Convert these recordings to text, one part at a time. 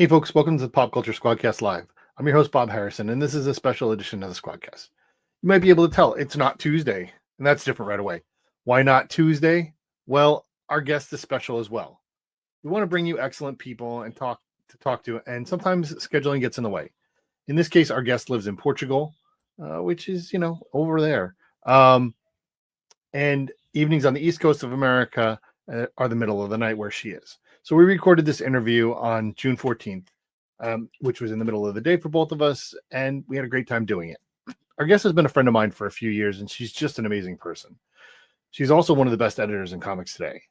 Hey folks, welcome to the Pop Culture SquadCast Live. I'm your host, Bob Harrison, and this is a special edition of the SquadCast. You might be able to tell it's not Tuesday, and that's different right away. Why not Tuesday? Well, our guest is special as well. We want to bring you excellent people and talk to, and sometimes scheduling gets in the way. In this case, our guest lives in Portugal, which is, over there. And evenings on the East Coast of America are the middle of the night where she is. So we recorded this interview on June 14th, which was in the middle of the day for both of us, and we had a great time doing it. Our guest has been a friend of mine for a few years, and she's just an amazing person. She's also one of the best editors in comics today,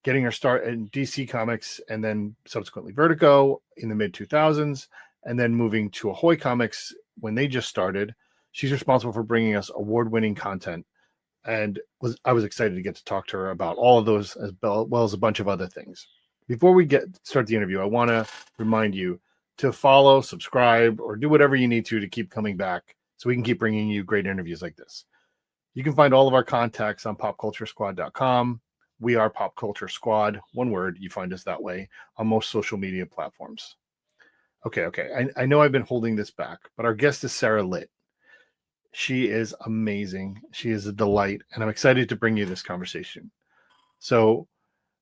getting her start in DC Comics and then subsequently Vertigo in the mid-2000s, and then moving to Ahoy Comics when they just started. She's responsible for bringing us award-winning content, and I was excited to get to talk to her about all of those as well as a bunch of other things. Before we start the interview, I want to remind you to follow, subscribe, or do whatever you need to keep coming back so we can keep bringing you great interviews like this. You can find all of our contacts on popculturesquad.com. We are Pop Culture Squad, one word. You find us that way on most social media platforms. Okay. I know I've been holding this back, but our guest is Sarah Litt. She is amazing. She is a delight, and I'm excited to bring you this conversation. So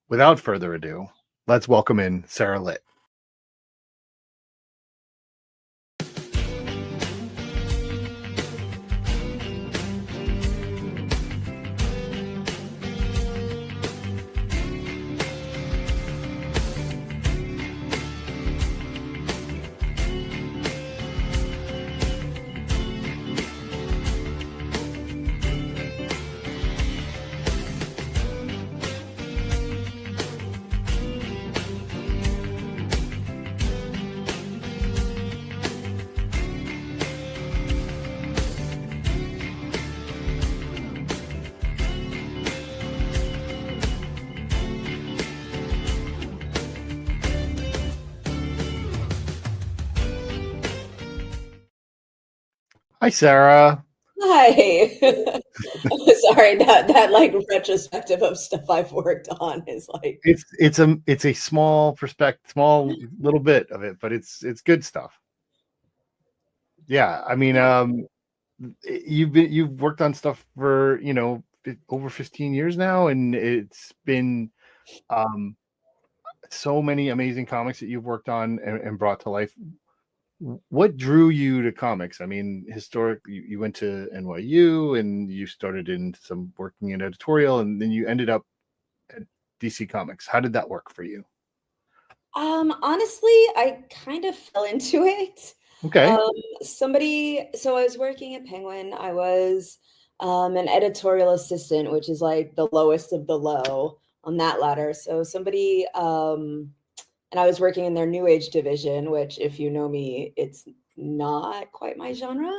without further ado, let's welcome in Sarah Litt. Hi, Sarah. Hi. Sorry, that like retrospective of stuff I've worked on is like it's a small little bit of it, but it's good stuff. Yeah, I mean, you've worked on stuff for over 15 years now, and it's been so many amazing comics that you've worked on and brought to life. What drew you to comics? I mean, historically, you went to NYU and you started in some working in editorial, and then you ended up at DC Comics. How did that work for you? honestly, I kind of fell into it. Okay, So I was working at Penguin. I was an editorial assistant, which is like the lowest of the low on that ladder. So somebody and I was working in their New Age division, which, if you know me, it's not quite my genre.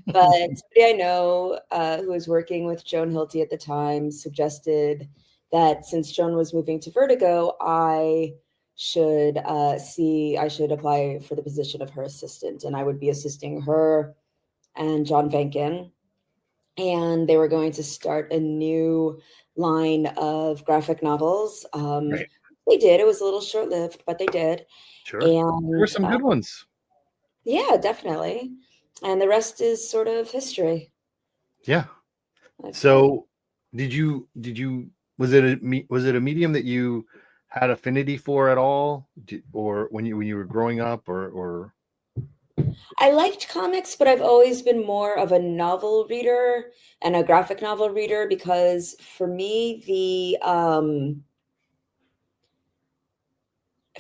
But somebody I know who was working with Joan Hilty at the time suggested that since Joan was moving to Vertigo, I should apply for the position of her assistant, and I would be assisting her and John Venkin. And they were going to start a new line of graphic novels. right, They did. It was a little short-lived, but they did. sure. There were And some good ones. yeah, definitely. And the rest is sort of history. Yeah. I'd say. So, was it a medium that you had affinity for at all, or when you were growing up, or? I liked comics, but I've always been more of a novel reader and a graphic novel reader because for me,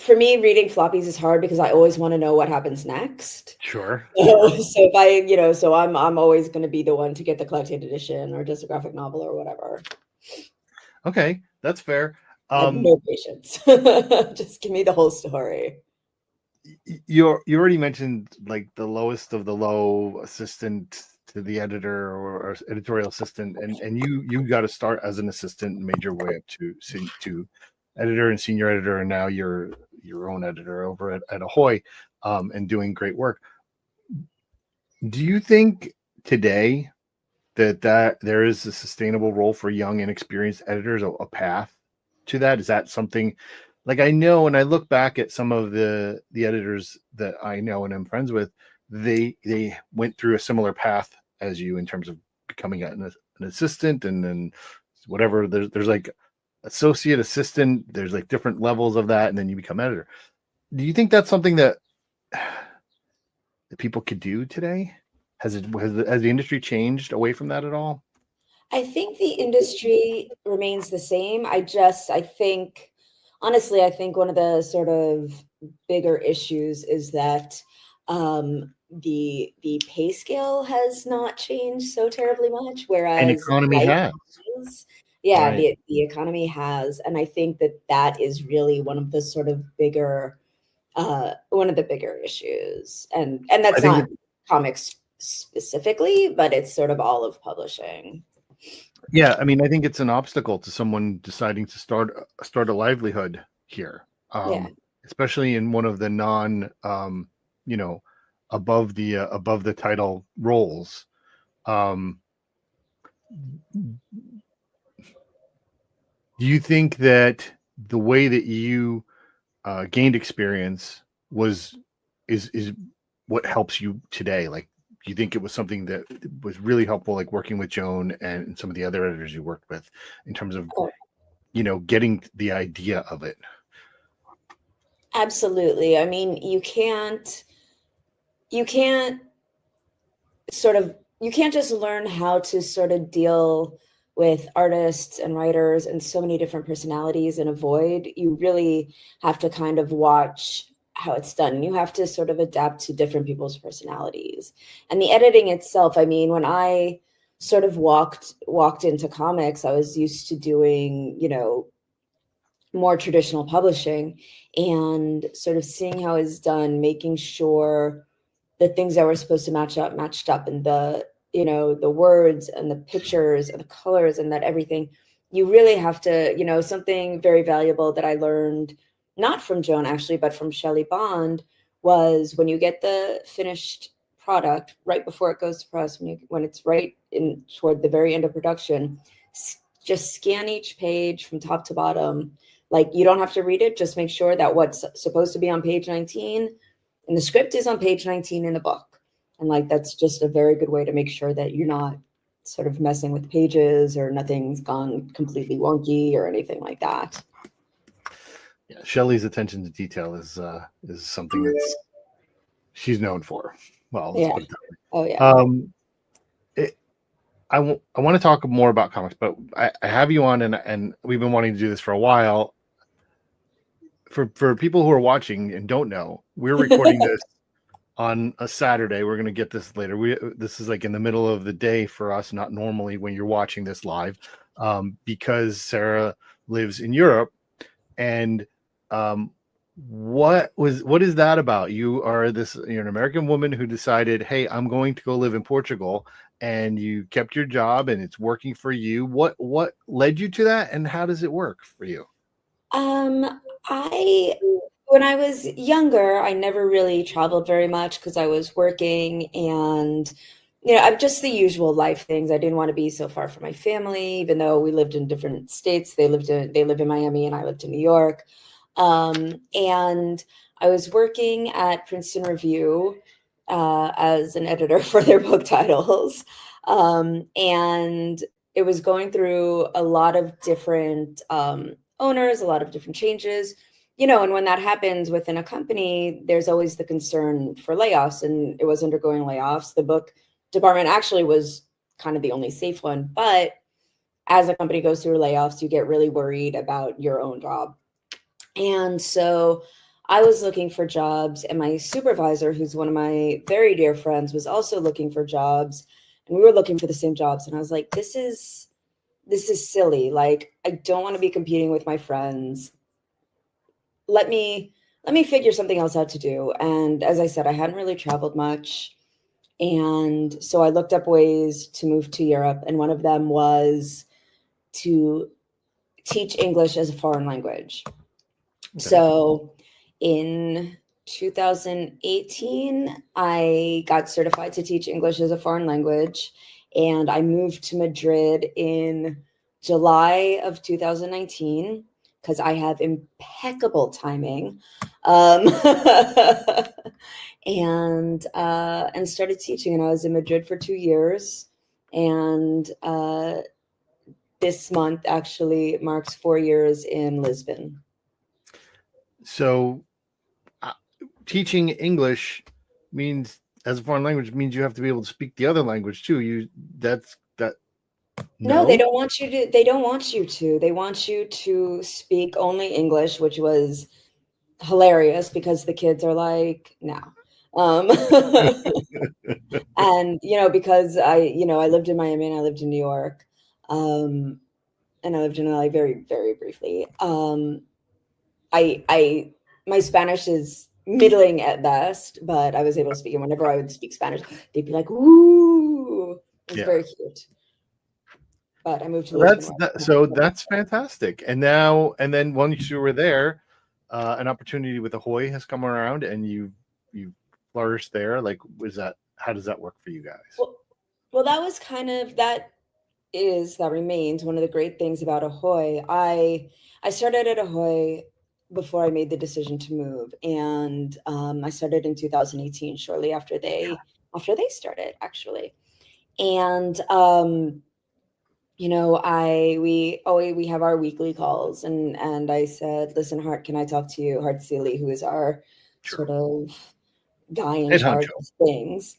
reading floppies is hard because I always want to know what happens next. Sure. So if so I'm always going to be the one to get the collected edition or just a graphic novel or whatever. Okay, that's fair. I have no patience. Just give me the whole story. You already mentioned like the lowest of the low assistant to the editor or editorial assistant, and you got to start as an assistant and made your way up to editor and senior editor, and now you're your own editor over at Ahoy, and doing great work. Do you think today that there is a sustainable role for young, inexperienced editors, a path to that? Is that something like I know, and I look back at some of the editors that I know and I'm friends with, they went through a similar path as you in terms of becoming an assistant, and then whatever. There's like associate assistant. There's like different levels of that, and then you become editor. Do you think that's something that people could do today? Has the industry changed away from that at all? I think the industry remains the same. I think, honestly, I think one of the sort of bigger issues is that the pay scale has not changed so terribly much, And whereas economy life has, has. Yeah, right? the economy has, and I think that that is really one of the sort of bigger one of the bigger issues, and I that's think not that, comics specifically, but it's sort of all of publishing. yeah, I mean, I think it's an obstacle to someone deciding to start a livelihood here, Yeah. especially in one of the non, you know, above the title roles. Um, do you think that the way that you gained experience is what helps you today? Like, do you think it was something that was really helpful, like working with Joan and some of the other editors you worked with, in terms of Oh, getting the idea of it? absolutely. I mean, you can't you can't just learn how to sort of deal with artists and writers and so many different personalities and avoid. You really have to kind of watch how it's done. You have to sort of adapt to different people's personalities. And the editing itself, I mean, when I sort of walked into comics, I was used to doing, more traditional publishing, and sort of seeing how it's done, making sure the things that were supposed to match up matched up, and the words and the pictures and the colors, and that everything. You really have to, something very valuable that I learned, not from Joan actually, but from Shelley Bond, was when you get the finished product right before it goes to press, when it's right in toward the very end of production, just scan each page from top to bottom. Like, you don't have to read it, just make sure that what's supposed to be on page 19 and the script is on page 19 in the book. And like, that's just a very good way to make sure that you're not sort of messing with pages, or nothing's gone completely wonky or anything like that. Yeah, Shelley's attention to detail is something that's she's known for. Well, let's Yeah. put it that way. Oh yeah. I want to talk more about comics, but I have you on, and we've been wanting to do this for a while. For people who are watching and don't know, we're recording this on a Saturday. We're going to get this later. This is like in the middle of the day for us, not normally when you're watching this live, because Sarah lives in Europe. And what is that about? You're an American woman who decided, hey, I'm going to go live in Portugal, and you kept your job and it's working for you. What led you to that, and how does it work for you? I When I was younger, I never really traveled very much because I was working, and I'm just the usual life things. I didn't want to be so far from my family, even though we lived in different states. They live in Miami, and I lived in New York. And I was working at Princeton Review as an editor for their book titles. And it was going through a lot of different owners, a lot of different changes, and when that happens within a company, there's always the concern for layoffs, and it was undergoing layoffs. The book department actually was kind of the only safe one, but as a company goes through layoffs, you get really worried about your own job. And so I was looking for jobs, and my supervisor, who's one of my very dear friends, was also looking for jobs, and we were looking for the same jobs. And I was like, this is silly. Like, I don't want to be competing with my friends. Let me figure something else out to do. And as I said, I hadn't really traveled much. And so I looked up ways to move to Europe, and one of them was to teach English as a foreign language. Okay. So in 2018, I got certified to teach English as a foreign language, and I moved to Madrid in July of 2019. because I have impeccable timing, um, and started teaching. And I was in Madrid for 2 years, and this month actually marks 4 years in Lisbon. So teaching English means, as a foreign language, means you have to be able to speak the other language too. No, they don't want you to. They don't want you to. They want you to speak only English, which was hilarious because the kids are like, no. And because I lived in Miami and I lived in New York, and I lived in LA very, very briefly. I my Spanish is middling at best, but I was able to speak. And whenever I would speak Spanish, they'd be like, "Ooh," it was very cute. But I moved to Lisbon. So that's fantastic. And then once you were there, an opportunity with Ahoy has come around, and you flourished there. Like, how does that work for you guys? Well, that was that remains one of the great things about Ahoy. I started at Ahoy before I made the decision to move, and I started in 2018, shortly after they started, actually. And we have our weekly calls, and I said, "Listen, Hart, can I talk to you?" Hart Seeley, who is our sort of guy in charge of things.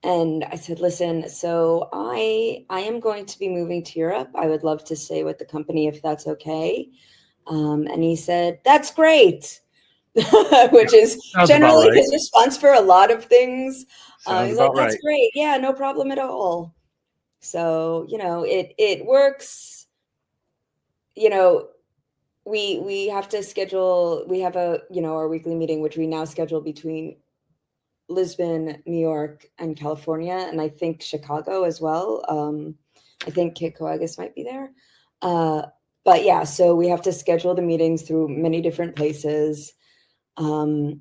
And I said, "Listen, so I am going to be moving to Europe. I would love to stay with the company if that's okay." And he said, "That's great," which is generally his response for a lot of things. He's like, "That's great. Yeah, no problem at all." So, it works. We have to schedule, we have our weekly meeting, which we now schedule between Lisbon, New York, and California, and I think Chicago as well. I think Kit Coagus might be there. But yeah, so we have to schedule the meetings through many different places. And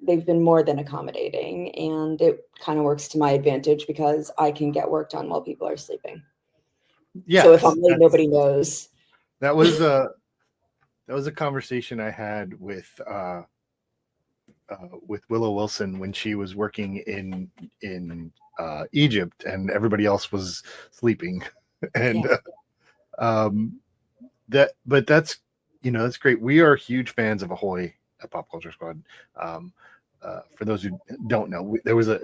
they've been more than accommodating, and it kind of works to my advantage because I can get work done while people are sleeping. Yeah. So if I'm late, nobody knows. That was a conversation I had with Willow Wilson when she was working in Egypt, and everybody else was sleeping, and that's great. We are huge fans of Ahoy at Pop Culture Squad. For those who don't know, there was an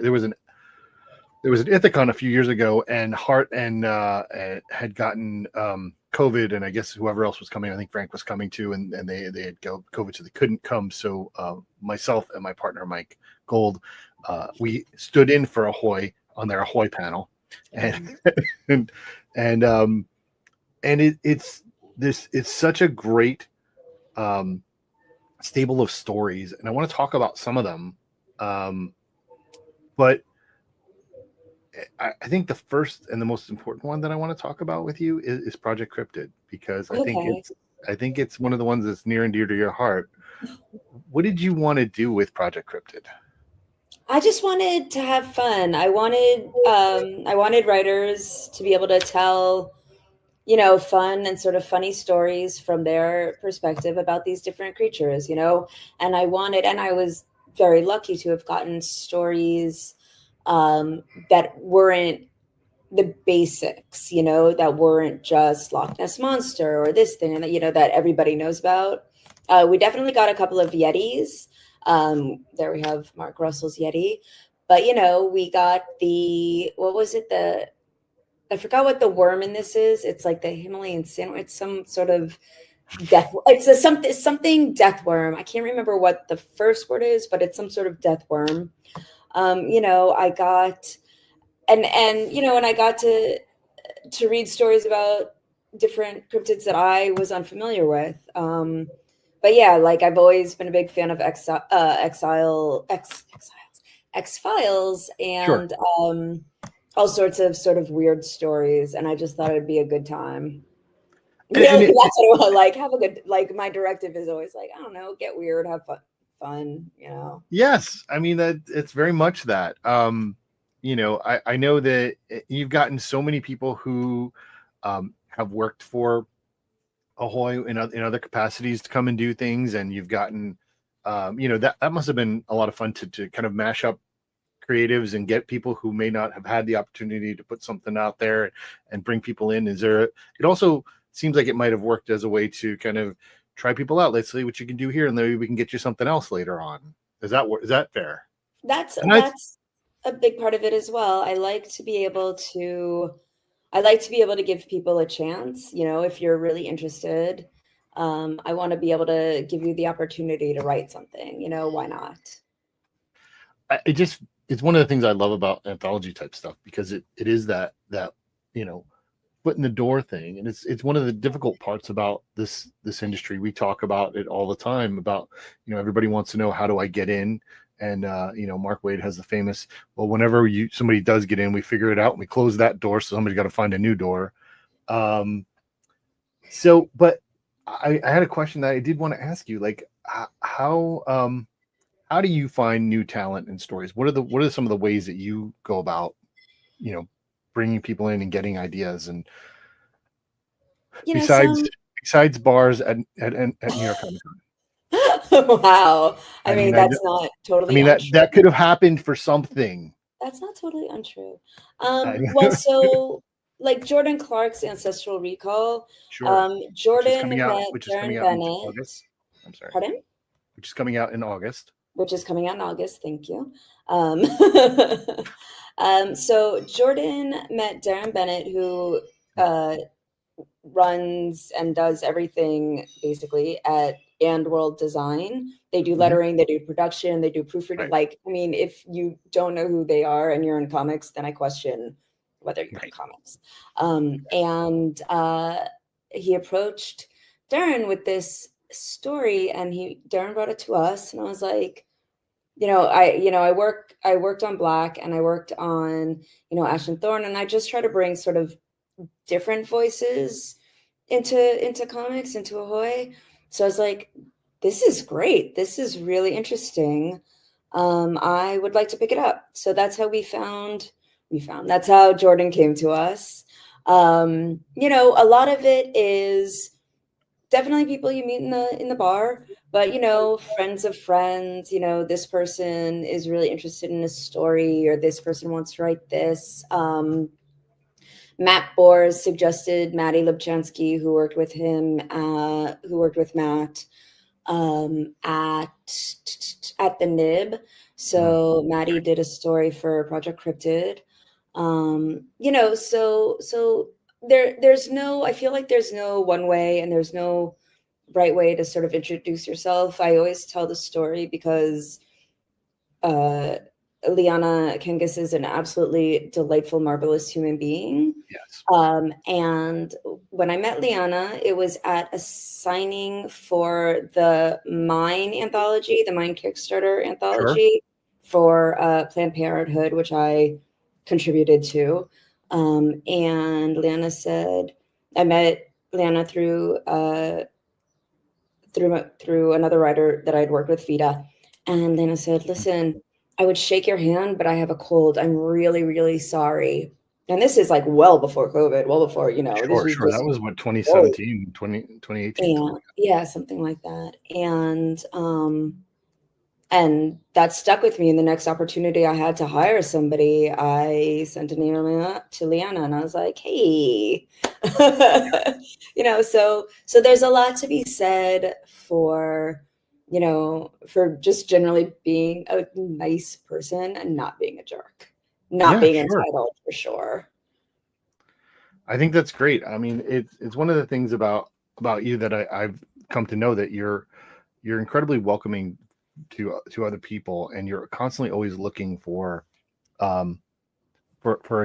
Ithacon a few years ago, and Hart and had gotten COVID, and I guess whoever else was coming, I think Frank was coming too, and they had COVID, so they couldn't come. So myself and my partner Mike Gold, we stood in for Ahoy on their Ahoy panel, and it's such a great stable of stories, and I want to talk about some of them, but I think the first and the most important one that I want to talk about with you is Project Cryptid, because I think it's one of the ones that's near and dear to your heart. What did you want to do with Project Cryptid? I just wanted to have fun. I wanted writers to be able to tell, fun and sort of funny stories from their perspective about these different creatures, and I was very lucky to have gotten stories that weren't the basics, that weren't just Loch Ness Monster or this thing, and that everybody knows about. We definitely got a couple of Yetis. There we have Mark Russell's Yeti, but we got what was it? I forgot what the worm in this is. It's like the Himalayan sandwich. It's some sort of death. It's something death worm. I can't remember what the first word is, but it's some sort of death worm. I got, and I got to read stories about different cryptids that I was unfamiliar with. But yeah, like I've always been a big fan of X-Files, and all sorts of sort of weird stories, and I just thought it'd be a good time. That's what I like. Have a good, like, my directive is always like, I don't know, get weird, have fun, Yes, I mean that it's very much that. I know that you've gotten so many people who have worked for Ahoy in other capacities to come and do things, and you've gotten, that must have been a lot of fun to kind of mash up creatives and get people who may not have had the opportunity to put something out there and bring people in. It also seems like it might have worked as a way to kind of try people out. Let's see what you can do here, and maybe we can get you something else later on. Is that fair? That's And that's a big part of it as well. I like to be able to give people a chance. If you're really interested, I want to be able to give you the opportunity to write something. Why not? It's one of the things I love about anthology type stuff, because it is that foot in the door thing, and it's one of the difficult parts about this industry. We talk about it all the time about, everybody wants to know, how do I get in? And Mark Waid has the famous, well, whenever somebody does get in, we figure it out and we close that door, so somebody's got to find a new door. But I had a question that I did want to ask you, like, how do you find new talent and stories? What are some of the ways that you go about, bringing people in and getting ideas, and besides bars at New York Comic Wow. Con? That's not totally untrue. that could have happened for something. That's not totally untrue. Well, so like Jordan Clark's Ancestral Recall, Sure. Jordan met coming Darren out in Bennett. August. I'm sorry. Pardon? Which is coming out in August. Thank you. So Jordan met Darren Bennett, who runs and does everything basically at And World Design. They do lettering, they do production, they do proofreading. Right. If you don't know who they are and you're in comics, then I question whether you're in comics. And he approached Darren with this story, and Darren brought it to us, and I was like, I worked on Black, and I worked on, Ash and Thorn, and I just try to bring sort of different voices into comics, into Ahoy. So I was like, this is great. This is really interesting. I would like to pick it up. So that's how that's how Jordan came to us. A lot of it is definitely people you meet in the bar, but friends of friends, this person is really interested in a story, or this person wants to write this. Matt Bors suggested Maddie Lubchansky, who worked with Matt at the Nib. So Maddie did a story for Project Cryptid. So there's no, I feel like there's no one way and there's no right way to sort of introduce yourself. I always tell the story because Liana Kengis is an absolutely delightful, marvelous human being. Yes. And when I met Liana, it was at a signing for the Mine anthology, the Mine Kickstarter anthology for Planned Parenthood, which I contributed to. And Liana said, I met Liana through another writer that I'd worked with, Vida. And Liana said, listen, I would shake your hand, but I have a cold. I'm really, really sorry. And this is like well before COVID, well before, Sure. That was what, 2017, 2018. Yeah, something like that. And that stuck with me. And the next opportunity I had to hire somebody, I sent an email to Liana, and I was like, hey, so there's a lot to be said for just generally being a nice person and not being a jerk, being entitled, for sure. I think that's great. I mean, it's one of the things about you that I've come to know, that you're incredibly welcoming to other people, and you're constantly always looking for a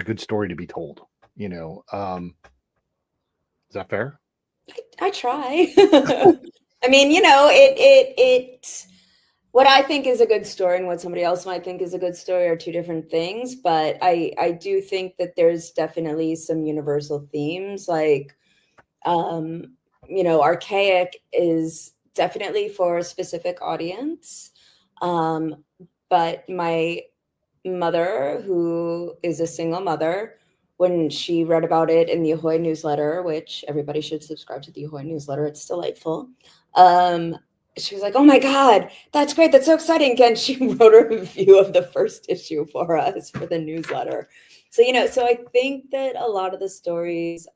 good story to be told. Is that fair? I try. I mean, what I think is a good story and what somebody else might think is a good story are two different things. But I do think that there's definitely some universal themes, like, archaic is definitely for a specific audience. But my mother, who is a single mother, when she read about it in the Ahoy newsletter, which everybody should subscribe to the Ahoy newsletter. It's delightful. She was like, "Oh my God, that's great. That's so exciting." And she wrote a review of the first issue for us for the newsletter. So, so I think that a lot of the stories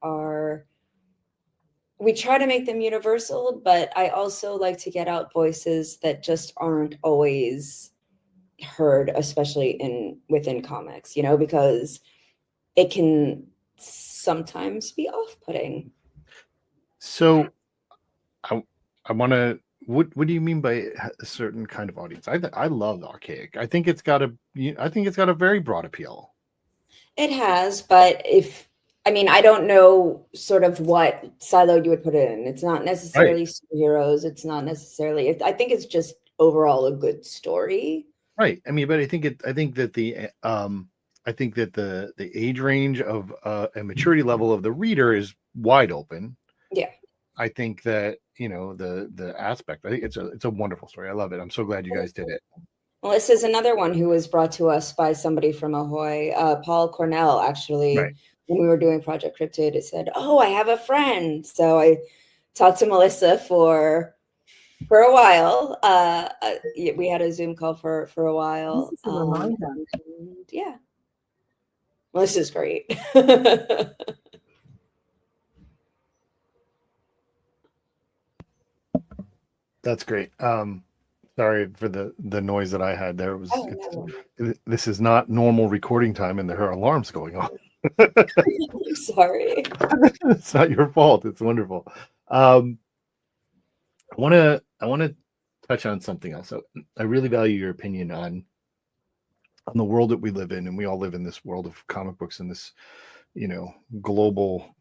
we try to make them universal, but I also like to get out voices that just aren't always heard, especially within comics, because it can sometimes be off-putting. So I want to. What do you mean by a certain kind of audience? I love Archaic. I think it's got a very broad appeal. It has, but I don't know sort of what silo you would put it in. It's not necessarily superheroes. It's not necessarily. I think it's just overall a good story. Right. I mean, but I think that the age range of and maturity level of the reader is wide open. Yeah. I think that, the aspect, I think it's a wonderful story. I love it. I'm so glad you guys did it. Well, this is another one who was brought to us by somebody from Ahoy, Paul Cornell, actually. Right. When we were doing Project Cryptid, it said, "Oh, I have a friend." So I talked to Melissa for a while. We had a Zoom call for a while. Yeah. Melissa's great. That's great. Sorry for the noise that I had there. This is not normal recording time, and there are alarms going on. I'm sorry. It's not your fault. It's wonderful. I want to touch on something else. So I really value your opinion on the world that we live in, and we all live in this world of comic books and this, global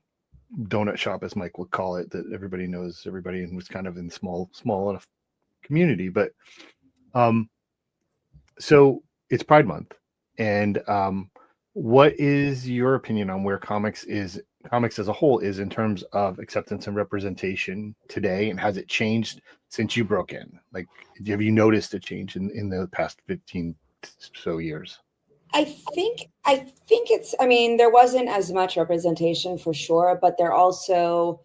donut shop, as Mike would call it, that everybody knows everybody and was kind of in small enough community. But so it's Pride Month, and what is your opinion on where comics as a whole is in terms of acceptance and representation today, and has it changed since you broke in? Like, have you noticed a change in the past 15 so years? I think it's, there wasn't as much representation for sure, but there also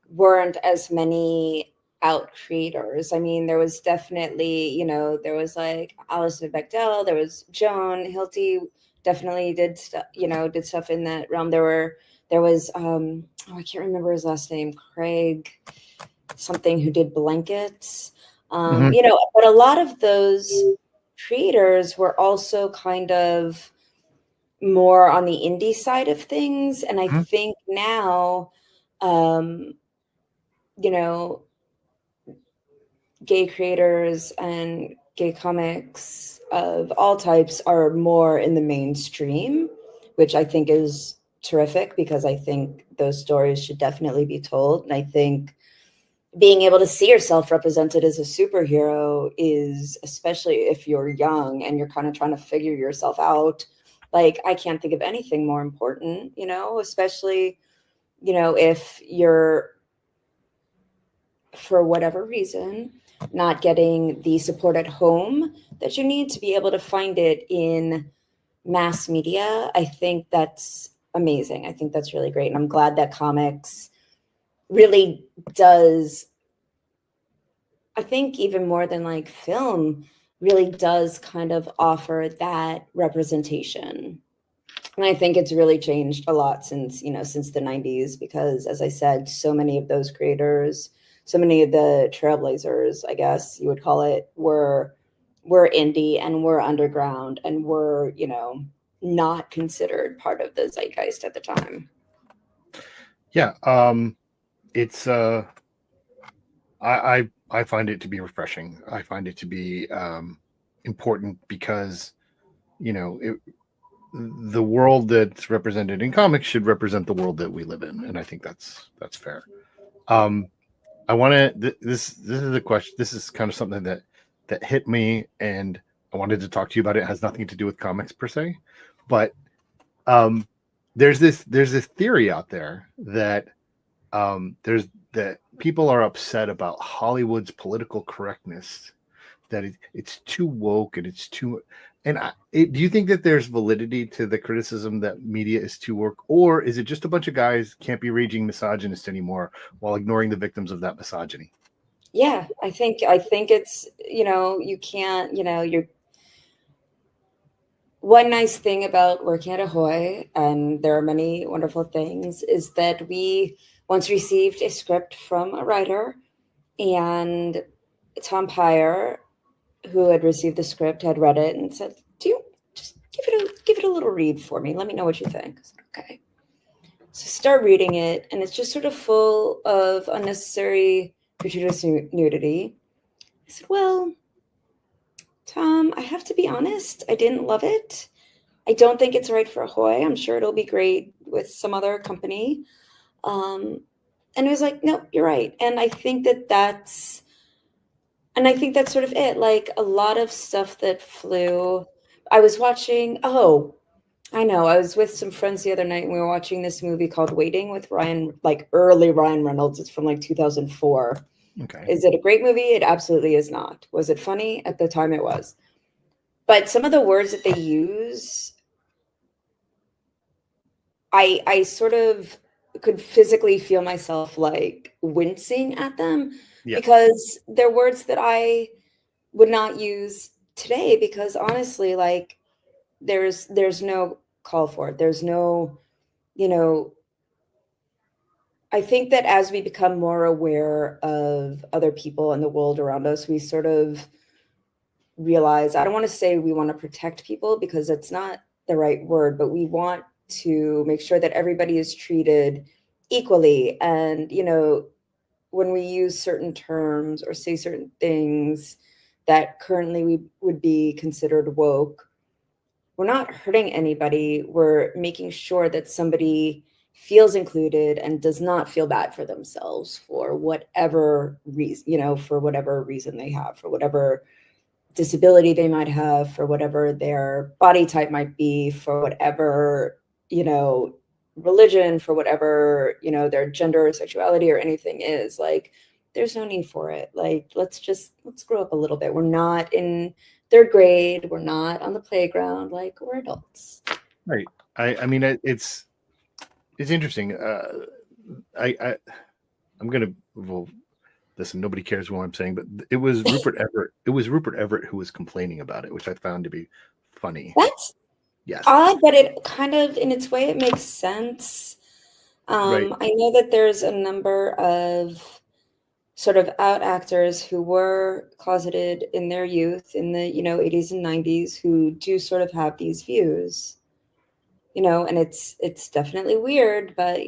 weren't as many out creators. There was definitely, there was like Alison Bechdel, there was Joan Hilty, definitely did stuff in that realm. There was I can't remember his last name, Craig something, who did blankets. But a lot of those creators were also kind of more on the indie side of things. And I think now, gay creators and gay comics of all types are more in the mainstream, which I think is terrific, because I think those stories should definitely be told. And I think being able to see yourself represented as a superhero is, especially if you're young and you're kind of trying to figure yourself out, like, I can't think of anything more important, especially, if you're, for whatever reason, not getting the support at home that you need to be able to find it in mass media. I think that's amazing. I think that's really great. And I'm glad that comics really does, I think even more than like film, really does kind of offer that representation. And I think it's really changed a lot since the 90s, because, as I said, so many of those creators, so many of the trailblazers, I guess you would call it, were indie and were underground and were, not considered part of the zeitgeist at the time. Yeah. It's I find it to be refreshing. I find it to be important, because the world that's represented in comics should represent the world that we live in, and I think that's fair. I want to. This is a question. This is kind of something that hit me, and I wanted to talk to you about it. It has nothing to do with comics per se, but there's this theory out there that that people are upset about Hollywood's political correctness that it's too woke and it's too. And do you think that there's validity to the criticism that media is too woke, or is it just a bunch of guys can't be raging misogynists anymore while ignoring the victims of that misogyny? Yeah, I think it's, you can't, you're one nice thing about working at Ahoy, and there are many wonderful things, is that we once received a script from a writer, and Tom Pyre, who had received the script, had read it and said, "Do you just give it a little read for me? Let me know what you think." I said, "Okay." So start reading it, and it's just sort of full of unnecessary gratuitous nudity. I said, "Well, Tom, I have to be honest. I didn't love it. I don't think it's right for Ahoy. I'm sure it'll be great with some other company." And it was like, "No, you're right." And I think that's sort of it. Like a lot of stuff that flew. I was watching. Oh, I know. I was with some friends the other night, and we were watching this movie called Waiting with Ryan, like early Ryan Reynolds. It's from like 2004. Okay. Is it a great movie? It absolutely is not. Was it funny? At the time it was. But some of the words that they use, I sort of could physically feel myself like wincing at them, Yeah. because they're words that I would not use today, because honestly, like there's no call for it. There's no, you know, I think that as we become more aware of other people and the world around us, we sort of realize, I don't want to say we want to protect people because that's not the right word, but we want to make sure that everybody is treated equally. And, when we use certain terms or say certain things that currently we would be considered woke, we're not hurting anybody. We're making sure that somebody feels included and does not feel bad for themselves for whatever reason, for whatever reason they have, for whatever disability they might have, for whatever their body type might be, for whatever, religion, for whatever, their gender or sexuality or anything is. Like, there's no need for it. Like, let's grow up a little bit. We're not in third grade. We're not on the playground. Like, we're adults. Right. I mean, it's interesting. I'm gonna, well, listen, nobody cares what I'm saying, but it was Rupert Everett. It was Rupert Everett who was complaining about it, which I found to be funny. That's Yes. odd, but it kind of, in its way, it makes sense. Right. I know that there's a number of sort of out actors who were closeted in their youth in the 80s and 90s who do sort of have these views, and it's definitely weird, but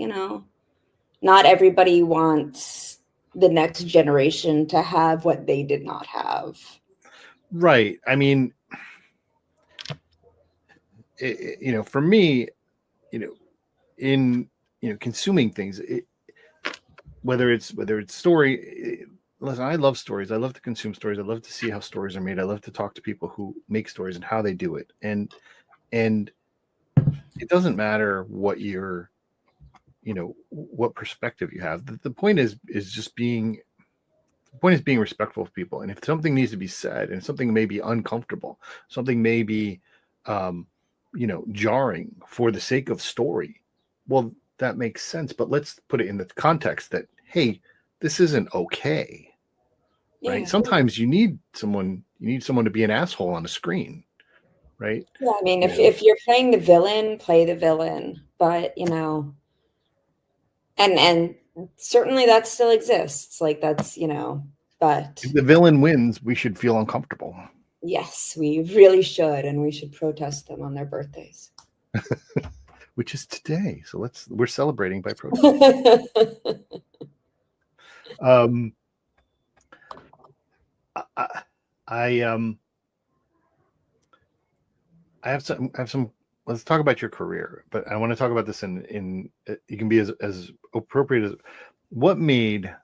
not everybody wants the next generation to have what they did not have. Right. I mean, for me, in consuming things, whether it's story. Listen, I love stories. I love to consume stories. I love to see how stories are made. I love to talk to people who make stories and how they do it. And it doesn't matter what your, what perspective you have. The point is just being. The point is being respectful of people. And if something needs to be said, and something may be uncomfortable, something may be, jarring for the sake of story, well, that makes sense. But let's put it in the context that, hey, this isn't okay. Right. Yeah. Sometimes you need someone to be an asshole on a screen. Right. Yeah, I mean, if you're playing the villain, play the villain. But and certainly that still exists. Like, that's but If the villain wins, we should feel uncomfortable. yes, we really should, and we should protest them on their birthdays. Which is today. So we're celebrating by protest. I have some. Let's talk about your career, but I want to talk about this in you can be as appropriate as what made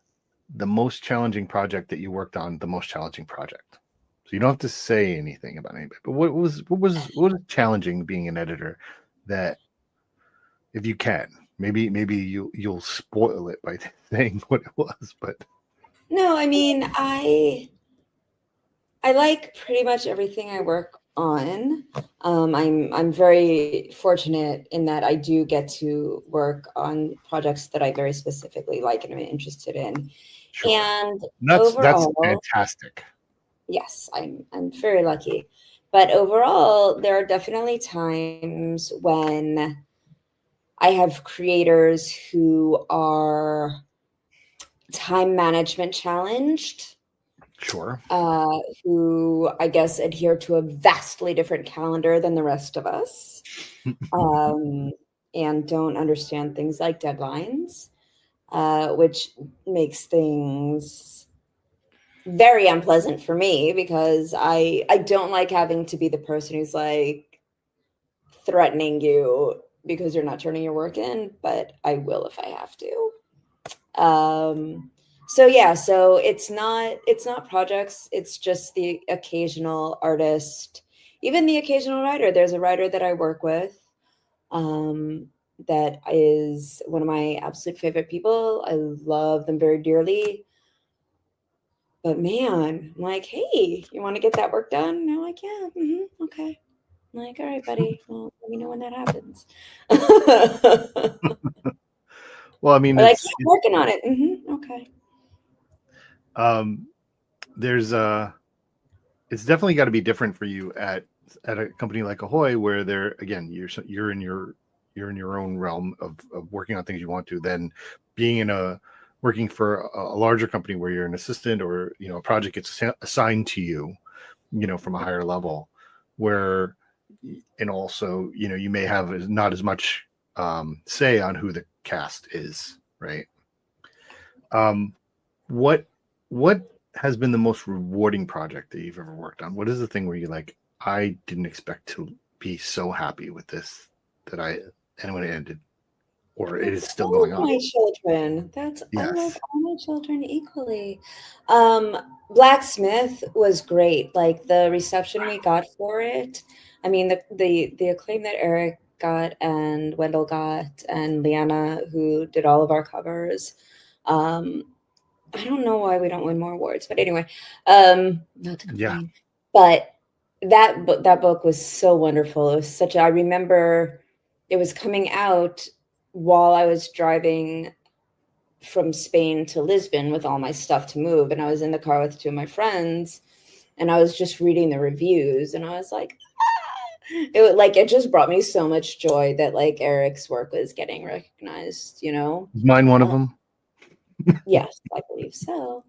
the most challenging project that you worked on the most challenging project. So you don't have to say anything about anybody, but what was challenging being an editor, that if you can, maybe you'll spoil it by saying what it was, but No, I mean, I I like pretty much everything I work on. I'm very fortunate in that I do get to work on projects that I very specifically like and am interested in. Sure. And That's overall, fantastic. yes, I'm very lucky. But overall, there are definitely times when I have creators who are time management challenged, Sure. who I guess adhere to a vastly different calendar than the rest of us, and don't understand things like deadlines, which makes things very unpleasant for me because I don't like having to be the person who's like threatening you because you're not turning your work in, but I will if I have to. So yeah, so it's not projects, it's just the occasional artist, even the occasional writer. There's a writer that I work with, um, that is one of my absolute favorite people. I love them very dearly. But man, I'm like, hey, you want to get that work done? And they're like, yeah, okay. I'm like, all right, buddy. Well, let me know when that happens. Well, I mean, Or like, yeah, I'm working on it. Okay. there's it's definitely got to be different for you at a company like Ahoy, where there again you're in your own realm of working on things you want to, than being working for a larger company where you're an assistant, or a project gets assigned to you, from a higher level, where, and also you may have not as much say on who the cast is, right? What what has been the most rewarding project that you've ever worked on? What is the thing where you're like, I didn't expect to be so happy with this and when it ended, or it is That's still all going of on? my children. I love Yes. all my children equally. Um, Blacksmith was great. Like the reception we got for it. I mean, the acclaim that Eric got and Wendell got and Liana, who did all of our covers. Um, I don't know why we don't win more awards, but anyway, not to Yeah. complain. But that book was so wonderful. It was I remember it was coming out while I was driving from Spain to Lisbon with all my stuff to move, and I was in the car with two of my friends, and I was just reading the reviews, and I was like, it just brought me so much joy that like Eric's work was getting recognized, Is mine one of Uh, them? yes, I believe so.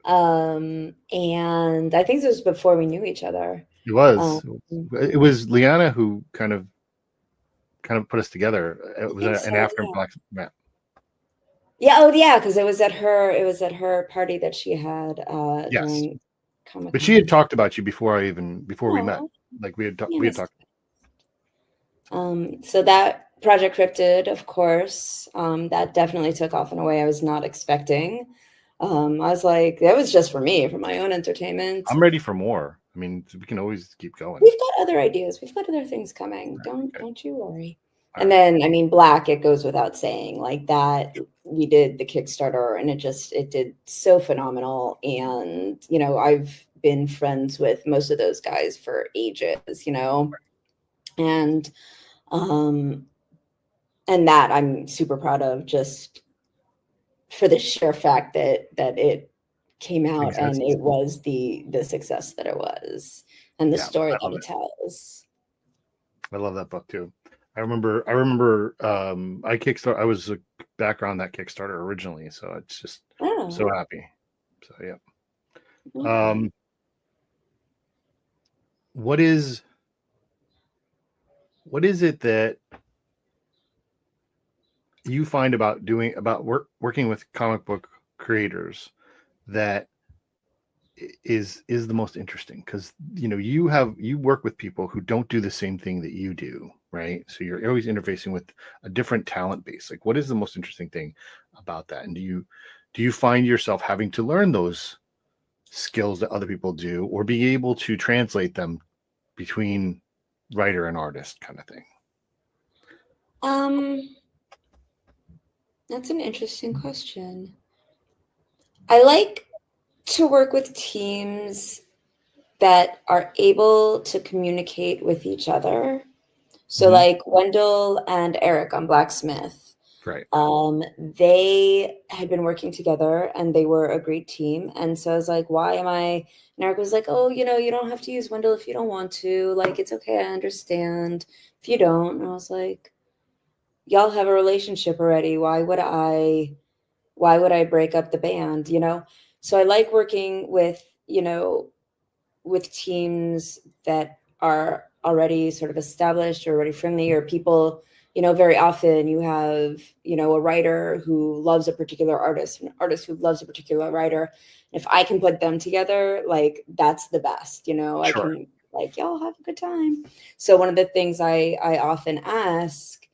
And I think this was before we knew each other. It Um, was. It was Liana who kind of put us together. I It was think an so, after yeah. Black. Yeah. Yeah, oh yeah, because it was at her party that she had Yes, during but she had Comic-Con. talked about you before we met. Oh, Like yeah, we had talked. so that Project Cryptid, of course, that definitely took off in a way I was not expecting. I was like, that was just for me, for my own entertainment. I'm ready for more. I mean, we can always keep going. We've got other ideas. We've got other things coming. Okay. Don't you worry. All And right. then, I mean, Black, it goes without saying, like that, we did the Kickstarter and it did so phenomenal. And, I've been friends with most of those guys for ages, and, um, and that I'm super proud of, just for the sheer fact that it came out and Exists. it was the success that it was, and the Yeah, story I that love it it. tells. I love that book too. I remember I was a background that Kickstarter originally, so it's just I'm so Oh, happy. So yeah. okay. What is it that you find about working with comic book creators that is the most interesting? Because you work with people who don't do the same thing that you do, right? So you're always interfacing with a different talent base. Like, what is the most interesting thing about that? And do you find yourself having to learn those skills that other people do, or be able to translate them between writer and artist, kind of thing? Um, that's an interesting question. I like to work with teams that are able to communicate with each other. So Mhm. like Wendell and Eric on Blacksmith, Right. they had been working together and they were a great team. And so I was like, why am I? And Eric was like, oh, you don't have to use Wendell if you don't want to. Like, it's okay. I understand if you don't. And I was like, y'all have a relationship already. Why would I break up the band? So I like working with teams that are already sort of established or already friendly, or people, very often you have, a writer who loves a particular artist, an artist who loves a particular writer. If I can put them together, like that's the best, I Sure. can like, y'all have a good time. So one of the things I often ask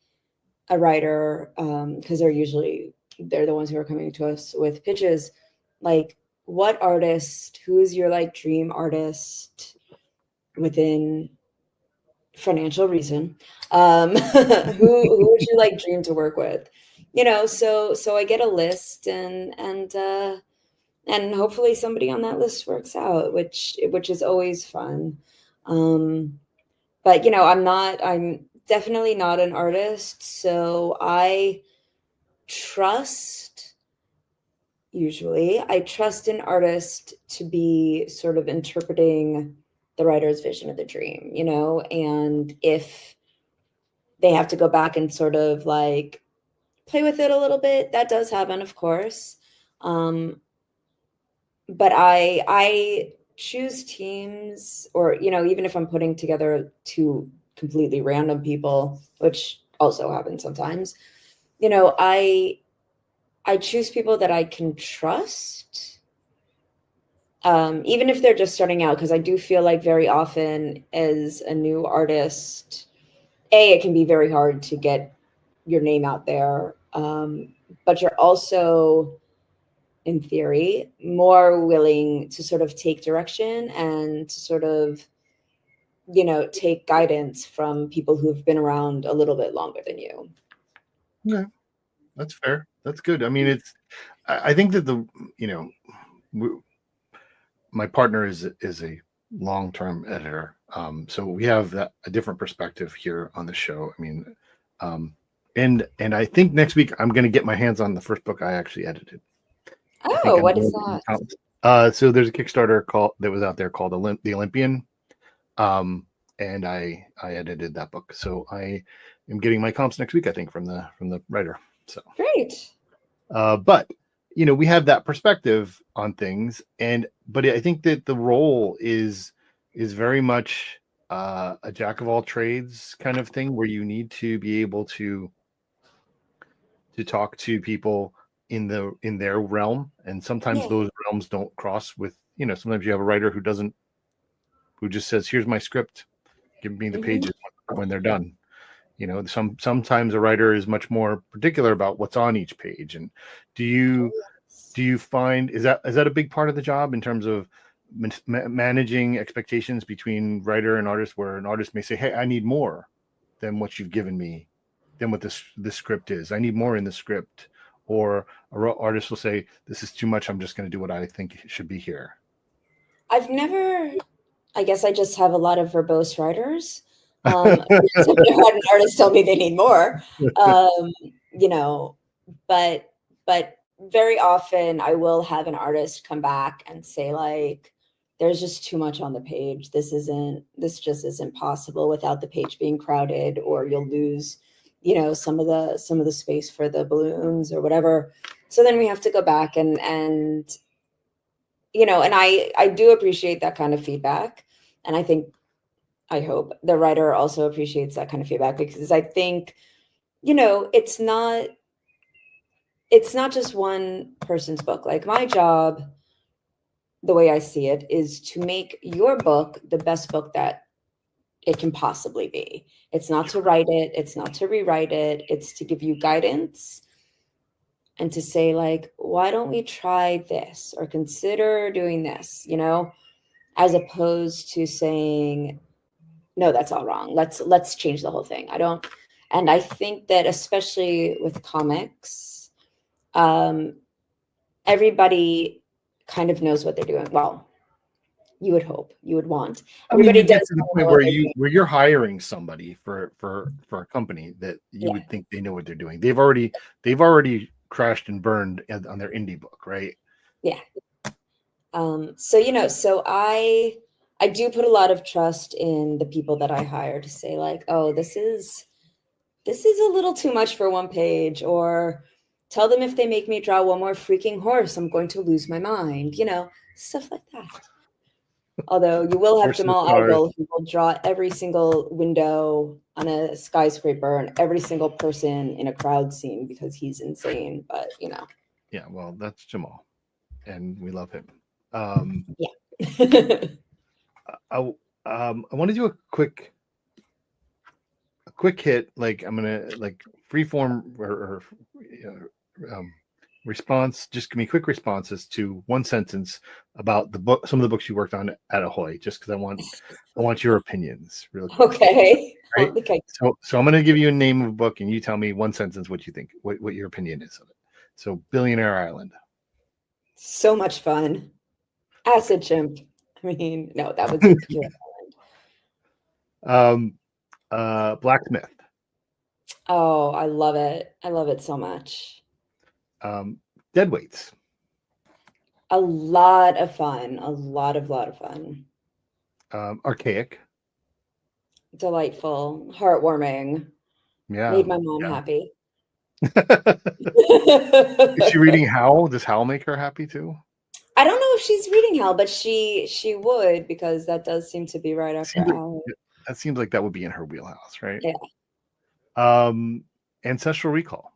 a writer, because they're the ones who are coming to us with pitches, like, what artist, who is your like dream artist within financial reason, who would you like dream to work with, so I get a list, and hopefully somebody on that list works out, which is always fun. But I'm definitely not an artist, so trust I trust an artist to be sort of interpreting the writer's vision of the dream, and if they have to go back and sort of like play with it a little bit, that does happen, of course. Um, but I choose teams, or, even if I'm putting together two completely random people, which also happens sometimes, I choose people that I can trust, even if they're just starting out, because I do feel like very often as a new artist, it can be very hard to get your name out there, but you're also, in theory, more willing to sort of take direction and to sort of, take guidance from people who've been around a little bit longer than you. Yeah, that's fair. That's good. I mean, I think that my partner is a long-term editor. So we have a different perspective here on the show. I mean, and I think next week I'm going to get my hands on the first book I actually edited. I think Oh, I'm what is going to that? so there's a Kickstarter that was out there called The Olympian. And I edited that book. So I am getting my comps next week, I think, from the writer. So Great. but we have that perspective on things, but I think that the role is very much a jack of all trades kind of thing, where you need to be able to talk to people in their realm, and sometimes Yeah. those realms don't cross with, sometimes you have a writer who just says, here's my script, give me the Mhm. pages when they're done. Sometimes a writer is much more particular about what's on each page. And do you find, is that a big part of the job, in terms of managing expectations between writer and artist, where an artist may say, hey, I need more than what you've given me, than what this script is, I need more in the script, or artist will say, this is too much, I'm just going to do what I think should be here? I guess I just have a lot of verbose writers. Because I've never had an artist tell me they need more. Um, you know, but but very often I will have an artist come back and say like, there's just too much on the page. This just isn't possible without the page being crowded, or you'll lose, some of the space for the balloons or whatever. So then we have to go back and I do appreciate that kind of feedback. And I hope the writer also appreciates that kind of feedback, because I think, it's not just one person's book. Like, my job, the way I see it, is to make your book the best book that it can possibly be. It's not to write it, it's not to rewrite it, it's to give you guidance and to say like, why don't we try this or consider doing this, as opposed to saying, no, that's all wrong, let's change the whole thing. And I think that especially with comics, everybody kind of knows what they're doing. Well, You would hope, you would want. I mean, Everybody you get does to the know point where if you're hiring somebody for a company that you yeah. would think they know what they're doing. They've already crashed and burned on their indie book, right? Yeah. So so I do put a lot of trust in the people that I hire to say like, oh, this is a little too much for one page, or tell them if they make me draw one more freaking horse, I'm going to lose my mind, stuff like that. Although you will have Horses, Jamal cars. Iqbal, who will draw every single window on a skyscraper and every single person in a crowd scene because he's insane. But Yeah, well, that's Jamal, and we love him. yeah. I want to do a quick hit. Like I'm gonna like freeform or response. Just give me quick responses to one sentence about the book, some of the books you worked on at Ahoy. Just because I want your opinions, real quick. Okay. Right. So I'm gonna give you a name of a book, and you tell me one sentence what you think, what your opinion is of it. So, Billionaire Island. So much fun. Acid Chimp. I mean, no, that was pure fun. Blacksmith. Oh, I love it. I love it so much. Deadweights. A lot of fun. A lot of fun. Archaic. Delightful. Heartwarming. Yeah. Made my mom happy. Is she reading Howl? Does Howl make her happy too? I don't know if she's reading Howl, but she would, because that does seem to be right after Howl. That seems like that would be in her wheelhouse, right? Yeah. Ancestral Recall.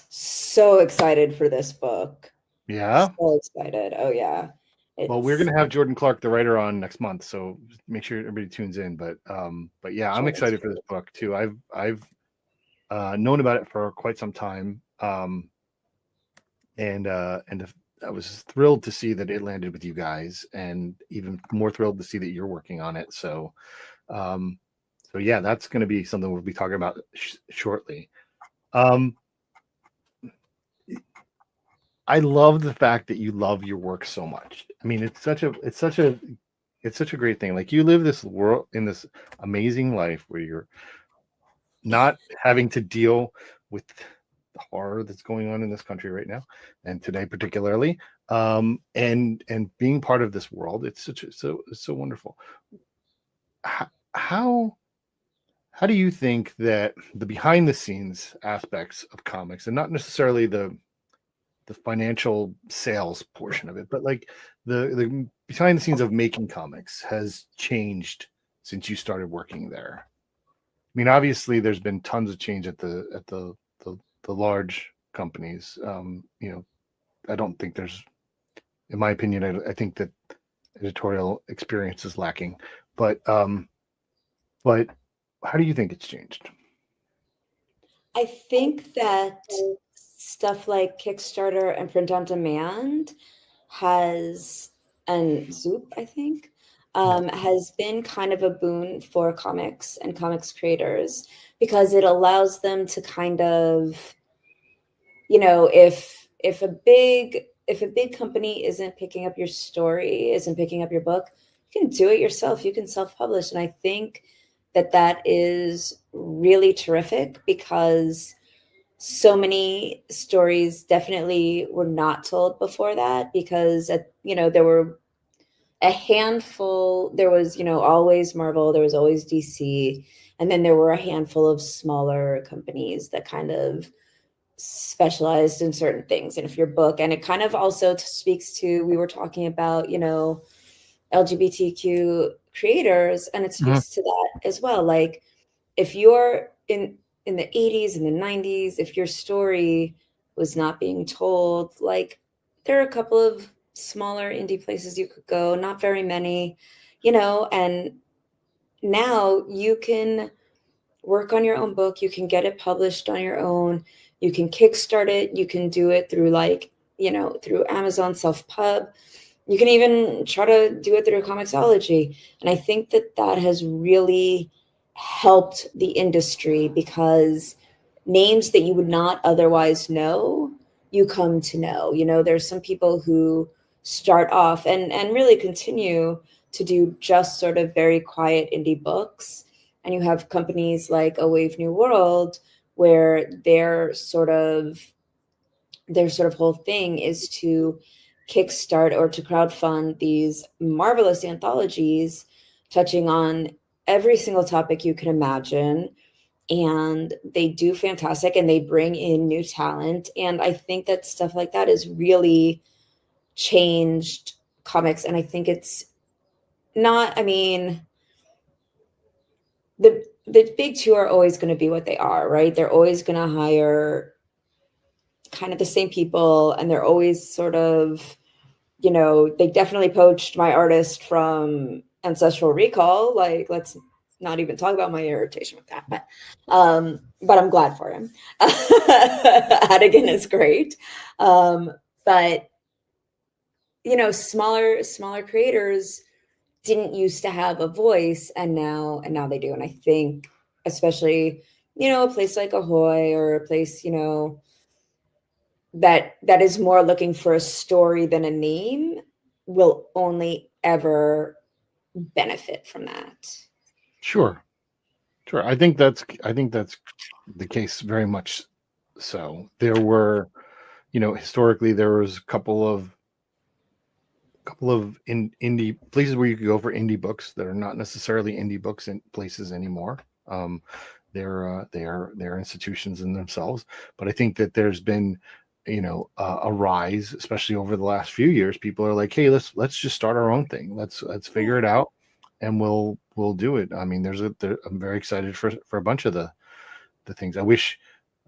So excited for this book. Yeah. So excited. Oh yeah. Well, we're gonna have Jordan Clark, the writer, on next month, so make sure everybody tunes in. But yeah, I'm excited for this book too. I've known about it for quite some time, and I was thrilled to see that it landed with you guys, and even more thrilled to see that you're working on it. So, so yeah, that's going to be something we'll be talking about shortly. I love the fact that you love your work so much. I mean, it's such a great thing. Like, you live this world in this amazing life where you're not having to deal with the horror that's going on in this country right now, and today particularly, and being part of this world. It's so wonderful. How do you think that the behind the scenes aspects of comics, and not necessarily the financial sales portion of it, but like the behind the scenes of making comics, has changed since you started working there? I mean, obviously there's been tons of change at the large companies. I don't think there's, in my opinion, I think that editorial experience is lacking, but how do you think it's changed? I think that stuff like Kickstarter and print on demand and Zoop, I think, has been kind of a boon for comics and comics creators, because it allows them to kind of, if a big company isn't picking up your story, isn't picking up your book, you can do it yourself. You can self-publish. And I think that is really terrific, because so many stories definitely were not told before that, because there were a handful. There was always Marvel, there was always DC, and then there were a handful of smaller companies that kind of specialized in certain things. And if your book, and it kind of also speaks to, we were talking about LGBTQ creators, and it speaks to that as well. Like, if you're in the 80s and the 90s, if your story was not being told, like, there are a couple of smaller indie places you could go, not very many, and now you can work on your own book, you can get it published on your own, you can kickstart it, you can do it through through Amazon self-pub, you can even try to do it through Comixology. And I think that has really helped the industry, because names that you would not otherwise know, you come to know. There's some people who start off and really continue to do just sort of very quiet indie books. And you have companies like A Wave New World, where their sort of whole thing is to kickstart or to crowdfund these marvelous anthologies touching on every single topic you can imagine. And they do fantastic, and they bring in new talent. And I think that stuff like that has really changed comics. And I think it's not, I mean, the big two are always going to be what they are, right? They're always going to hire kind of the same people, and they're always sort of, they definitely poached my artist from Ancestral Recall. Like, let's not even talk about my irritation with that, but I'm glad for him. Adigan is great. But smaller creators didn't used to have a voice, and now they do. And I think especially, a place like Ahoy, or a place, that is more looking for a story than a name, will only ever benefit from that. Sure. I think that's the case very much. So there were, historically there was a couple of indie places where you could go for indie books that are not necessarily indie books in places anymore. They're institutions in themselves. But I think that there's been, a rise, especially over the last few years. People are like, hey, let's just start our own thing. Let's figure it out, and we'll do it. I mean, I'm very excited for a bunch of the things. I wish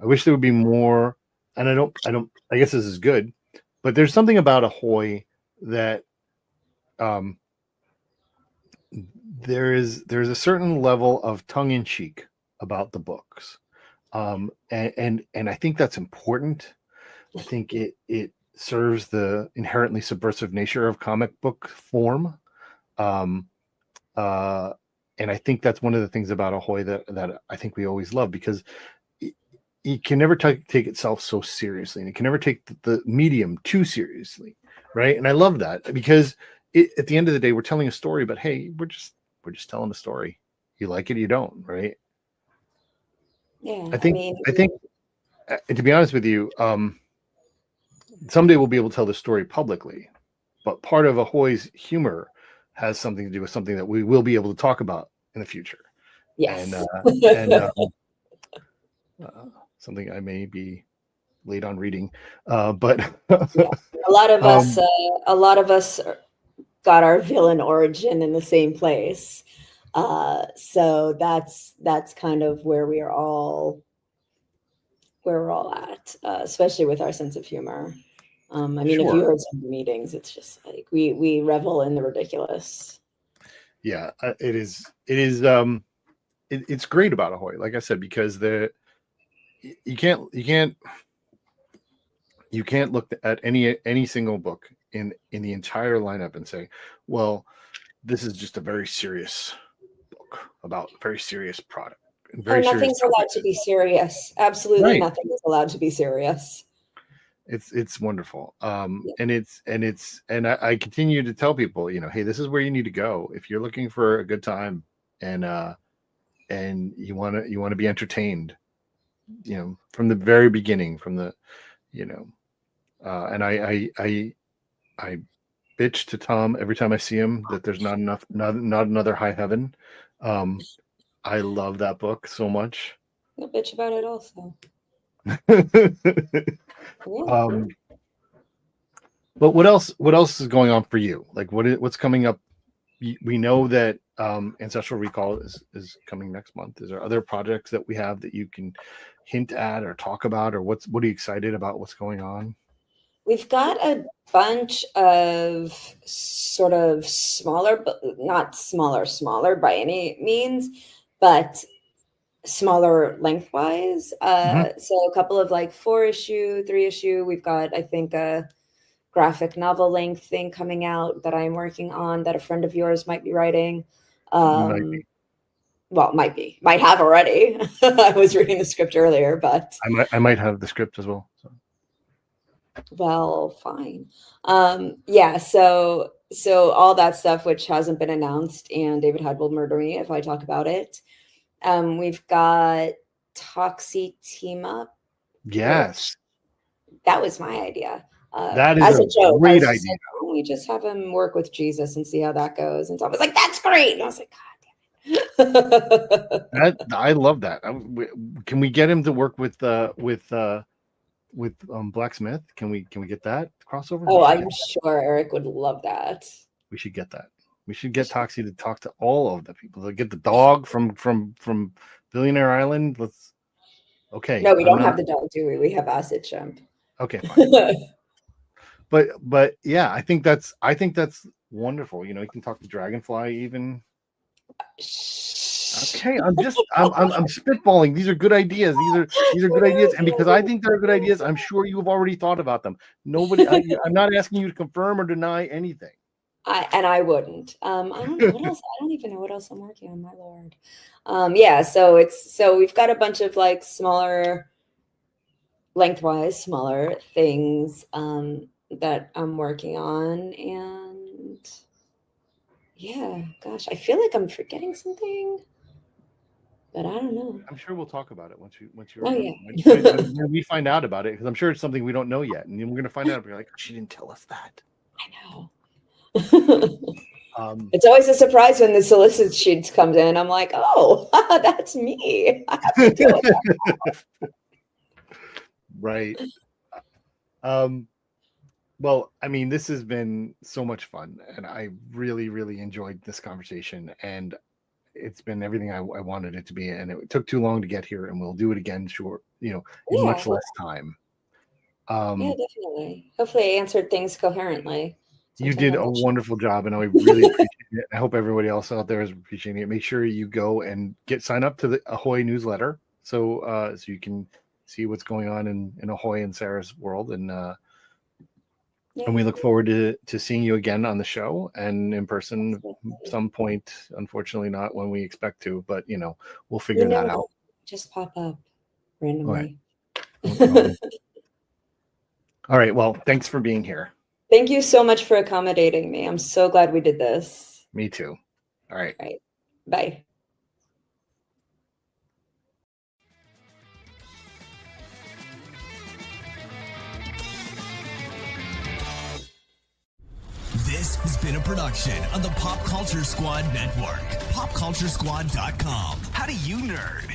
there would be more, and I guess this is good, but there's something about Ahoy that there's a certain level of tongue-in-cheek about the books, and I think that's important. I think it serves the inherently subversive nature of comic book form, and I think that's one of the things about Ahoy that I think we always love, because it can never take itself so seriously, and it can never take the medium too seriously, right? And I love that, because at the end of the day, we're telling a story, but hey, we're just telling a story. You like it, you don't, right? Yeah, I think to be honest with you, someday we'll be able to tell the story publicly, but part of Ahoy's humor has something to do with something that we will be able to talk about in the future. yes. And something I may be late on reading, but yeah. a lot of us got our villain origin in the same place. So that's kind of where we're all at, especially with our sense of humor. I mean, sure. If you heard some of the meetings, it's just like we revel in the ridiculous. Yeah, it is. It's great about Ahoy, like I said, because you can't look at any single book in the entire lineup and say, well, this is just a very serious book about a very serious product. Nothing's allowed to be serious. Absolutely, right. Nothing is allowed to be serious. It's wonderful. And I continue to tell people, hey, this is where you need to go if you're looking for a good time, and you want to be entertained, from the very beginning, from the, and I bitch to Tom every time I see him that there's not another High Heaven. I love that book so much. I'll bitch about it also. But what else is going on for you? Like what's coming up? We know that Ancestral Recall is coming next month. Is there other projects that we have that you can hint at or talk about, or what are you excited about? What's going on? We've got a bunch of sort of smaller, but not smaller by any means, but smaller lengthwise. So a couple of like 4-issue, 3-issue. We've got, I think, a graphic novel length thing coming out that I'm working on that a friend of yours might be writing. Might have already. I was reading the script earlier, but I might have the script as well. So. Well, fine. Yeah, so all that stuff which hasn't been announced, and David Hyde will murder me if I talk about it. We've got Toxie team up, Yes, which that was my idea. that is As a a joke, I great was just idea. like, why don't we just have him work with Jesus and see how that goes? And Tom was like, that's great. And I was like, God damn it. I love that. Can we get him to work with Blacksmith? Can we get that crossover? Oh, I'm sure Eric would love that. We should get that. We should get Toxie to talk to all of the people. To get the dog from Billionaire Island. Let's. Okay. No, we don't have the dog, do we? We have Acid Chimp. Okay, fine. but yeah, I think that's wonderful. You can talk to Dragonfly even. Okay, I'm spitballing. These are good ideas. These are good ideas, and because I think they're good ideas, I'm sure you've already thought about them. I'm not asking you to confirm or deny anything. I wouldn't. I don't know what else. I don't even know what else I'm working on. My lord. Yeah. So we've got a bunch of like smaller, lengthwise smaller things that I'm working on, and yeah, gosh, I feel like I'm forgetting something. But I don't know. I'm sure we'll talk about it once you when we find out about it, because I'm sure it's something we don't know yet, and then we're gonna find out. We're like, she didn't tell us that. I know. It's always a surprise when the solicit sheet comes in. I'm like, oh, that's me. I have to deal with that. Right. Well, I mean, this has been so much fun, and I really, really enjoyed this conversation, and it's been everything I wanted it to be, and it took too long to get here, and we'll do it again, in much less time. Yeah, definitely. Hopefully I answered things coherently. You did a wonderful job, and I really appreciate it. I hope everybody else out there is appreciating it. Make sure you go and sign up to the Ahoy newsletter, so you can see what's going on in Ahoy and Sarah's world, and we look forward to seeing you again on the show and in person some point. Unfortunately, not when we expect to, but we'll figure that out. Just pop up randomly. All right. Well, thanks for being here. Thank you so much for accommodating me. I'm so glad we did this. Me too. All right. All right. Bye. This has been a production of the Pop Culture Squad Network. PopCultureSquad.com. How do you nerd?